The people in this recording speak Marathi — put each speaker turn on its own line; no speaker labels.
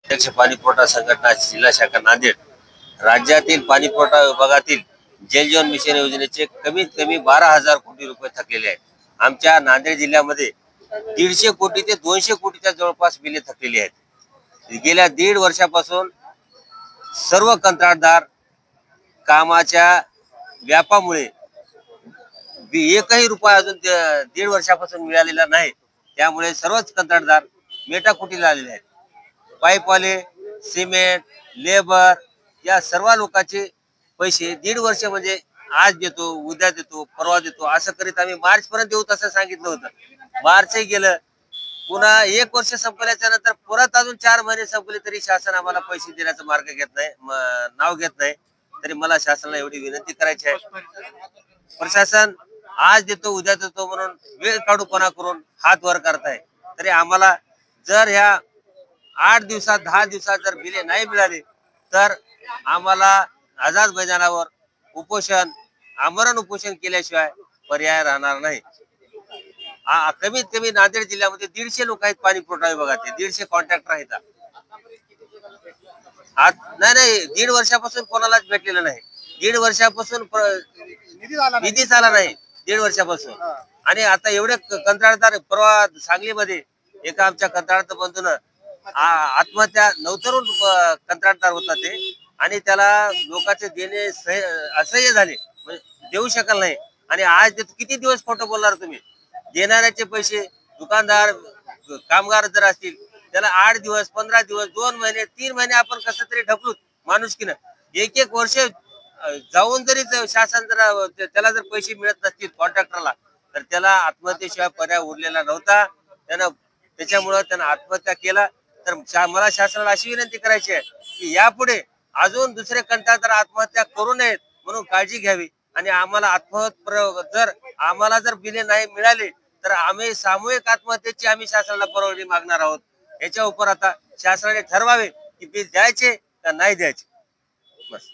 अध्यक्ष पाणी पुरवठा संघटना जिल्हा शाखा नांदेड राज्यातील पाणी पुरवठा विभागातील जल जीवन मिशन योजनेचे कमीत कमी 12,000 कोटी रुपये थकलेले आहेत. आमच्या नांदेड जिल्ह्यामध्ये 150 कोटी ते 200 कोटीच्या जवळपास बिले थकलेली आहेत. गेल्या 1.5 वर्षापासून सर्व कंत्राटदार कामाच्या व्यापामुळे एकही रुपया अजून 1.5 वर्षापासून मिळालेला नाही. त्यामुळे सर्वच कंत्राटदार मेटाकुटीला आलेले आहेत. पाईपवाले, सिमेंट, लेबर या सर्व लोकांचे पैसे 1.5 वर्ष म्हणजे आज देतो, उद्या देतो, परवा देतो असं करीत आम्ही मार्च पर्यंत देऊ असं सांगितलं होतं. मार्चही गेलं, पुन्हा 1 वर्ष संपल्याच्या नंतर परत अजून 4 महिने संपले तरी शासन आम्हाला पैसे देण्याचा मार्ग घेत नाही, नाव घेत नाही. तरी मला शासनाला एवढी विनंती करायची आहे, प्रशासन आज देतो उद्या देतो म्हणून वेळ काढूपणा करून हात वर करताय. तरी आम्हाला जर ह्या 8 दिवसात 10 दिवसात जर बिले नाही मिळाले तर आम्हाला आझाद मैदानावर उपोषण, आमरण उपोषण केल्याशिवाय पर्याय राहणार नाही. कमीत कमी नांदेड जिल्ह्यामध्ये 150 लोक आहेत पाणी पुरवठा विभागाचे, 150 कॉन्ट्रॅक्टर आहेत. नाही 1.5 वर्षापासून कोणालाच भेटलेलं नाही. 1.5 वर्षापासून निधीच आला नाही 1.5 वर्षापासून. आणि आता एवढे कंत्राटदार, परवा सांगलीमध्ये एका आमच्या कंत्राटदार बंधून आत्महत्या, नवतरुण कंत्राटदार होता ते, आणि त्याला लोकांचे देणे असह्य झाले, देऊ शकल नाही. आणि आज किती दिवस खोटं बोलणार तुम्ही? देणाऱ्याचे पैसे दुकानदार कामगार जर असतील त्याला 8 दिवस 15 दिवस 2 महिने 3 महिने आपण कसं तरी ढकलूत माणुसकीनं. 1 वर्ष जाऊन जरी शासन जर त्याला जर पैसे मिळत नसतील कॉन्ट्रॅक्टरला तर त्याला आत्महत्येशिवाय पर्याय उरलेला नव्हता. त्याच्यामुळं त्यानं आत्महत्या केला. तर मला शासनाला अशी विनंती करायची आहे की यापुढे अजून दुसरे कंत्राटदार आत्महत्या करू नयेत म्हणून काळजी घ्यावी. आणि आम्हाला जर बिले नाही मिळाले तर आम्ही सामूहिक आत्महत्येची आम्ही शासनाला परवानगी मागणार आहोत. याच्या उपर आता शासनाने ठरवावे की बिल द्यायचे का नाही द्यायचे. बस.